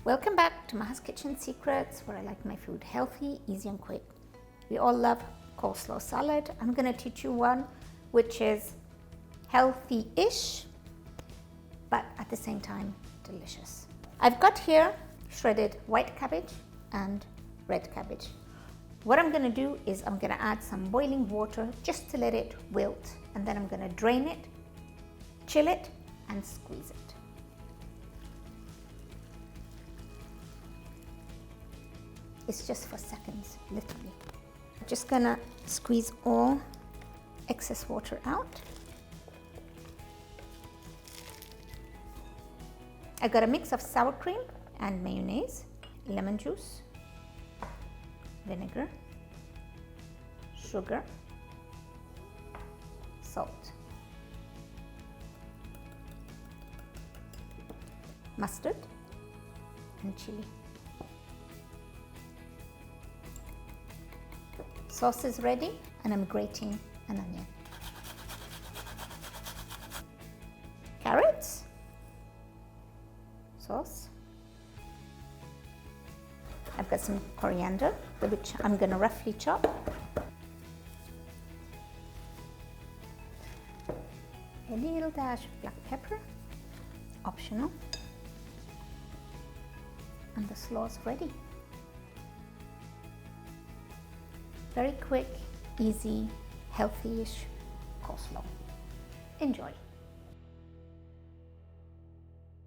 Welcome back to Maha's Kitchen Secrets, where I like my food healthy, easy and quick. We all love coleslaw salad. I'm going to teach you one which is healthy-ish, but at the same time delicious. I've got here shredded white cabbage and red cabbage. What I'm going to do is I'm going to add some boiling water just to let it wilt, and then I'm going to drain it, chill it, and squeeze it. It's just for seconds, literally. I'm just gonna squeeze all excess water out. I've got a mix of sour cream and mayonnaise, lemon juice, vinegar, sugar, salt, mustard, and chili. Sauce is ready, and I'm grating an onion. Carrots, sauce. I've got some coriander, which I'm going to roughly chop. A little dash of black pepper, optional. And the slaw's ready. Very quick, easy, healthy-ish coleslaw. Enjoy.